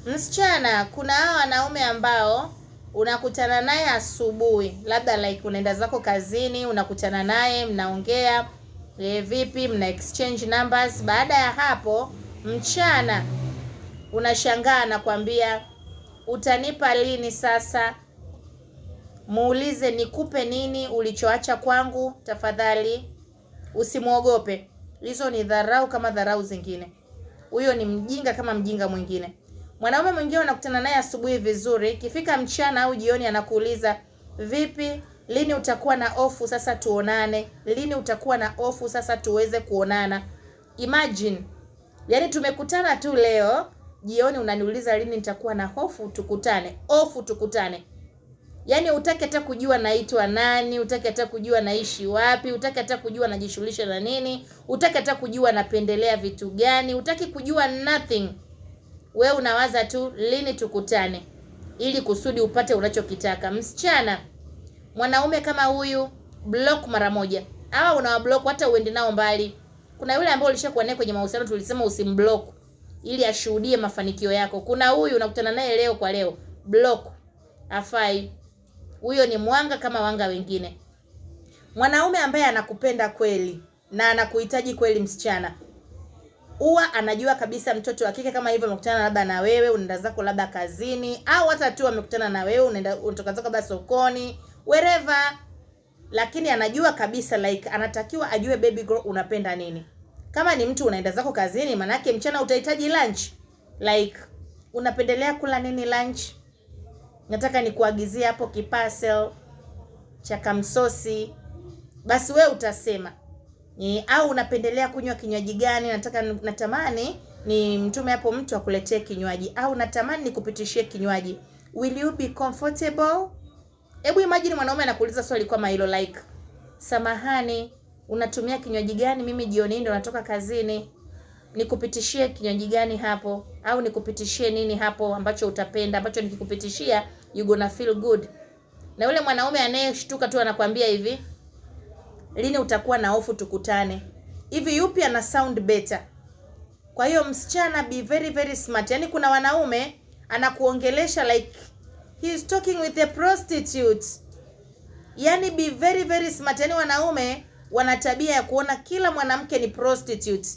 Msichana, kuna hao wanaume ambao unakutana naye asubuhi, labda like unaenda zako kazini, unakutana naye, mnaongea vipi, mna exchange numbers. Baada ya hapo mchana unashangaa anakwambia utanipa lini sasa? Muulize nikupe nini ulichoacha kwangu tafadhali. Usimuogope. Hizo ni dharau kama dharau zingine. Huyo ni mjinga kama mjinga mwingine. Mwanaume mwingine unakutana naye asubuhi vizuri, ikifika mchana au jioni anakuuliza, "Vipi? Lini utakuwa na ofu sasa tuonane? Lini utakuwa na ofu sasa tuweze kuonana?" Imagine. Yaani tumekutana tu leo, jioni unaniuliza lini nitakuwa na hofu tukutane. Ofu tukutane. Yaani utaki hata kujua naitwa nani, utaki hata kujua naishi wapi, utaki hata kujua najishughulisha na nini, utaki hata kujua napendelea vitu gani, utaki kujua nothing. Wewe unawaza tu lini tukutane ili kusudi upate unachokitaka. Msichana, mwanaume kama huyu block mara moja. Hawa unawablock hata uende nao mbali. Kuna yule ambaye ulishakuwa naye kwenye mahusiano tulisema usimblock ili ashuhudie mafanikio yako. Kuna huyu unakutana naye leo kwa leo, block. Hafai. Huyo ni mwanga kama wanga wengine. Mwanaume ambaye anakupenda kweli na anakuhitaji kweli msichana, huwa anajua kabisa mtoto wa kike kama hivyo amekutana labda na wewe, unaenda zako labda kazini, au hata tu amekutana na wewe unatoka zako labda sokoni, wherever. Lakini anajua kabisa like anatakiwa ajue baby girl unapenda nini. Kama ni mtu unaenda zako kazini, manake mchana utahitaji lunch. Like unapendelea kula nini lunch? Nataka nikuagizie hapo kiparcel cha kamsosi. Basi we utasema. Au unapendelea kunywa kinywaji gani? Natamani ni mtume hapo mtu akuletee kinywaji, au natamani nikupitishie kinywaji. Will you be comfortable? Hebu imagine mwanaume anakuuliza swali kama hilo like, "Samahani, unatumia kinywaji gani? Mimi jioni ndio natoka kazini. Nikupitishie kinywaji gani hapo? Au nikupitishie nini hapo ambacho utapenda, ambacho nikikupitishia you gonna feel good?" Na yule mwanaume anayeshtuka tu anakuambia hivi, "Lini utakuwa na hofu tukutane?" Hivi yupi ana sound better? Kwa hiyo msichana, be very very smart. Yaani kuna wanaume anakuongelesha like he is talking with a prostitute. Yaani be very very smart. Yaani wanaume wana tabia ya kuona kila mwanamke ni prostitute.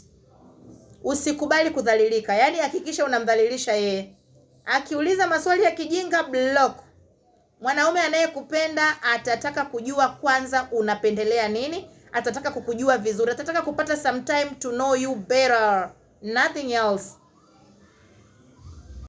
Usikubali kudhalilika. Yaani hakikisha unamdhalilisha yeye. Akiuliza maswali ya kijinga, block. Mwanaume anayekupenda atataka kujua kwanza unapendelea nini, atataka kukujua vizuri, atataka kupata some time to know you better, nothing else.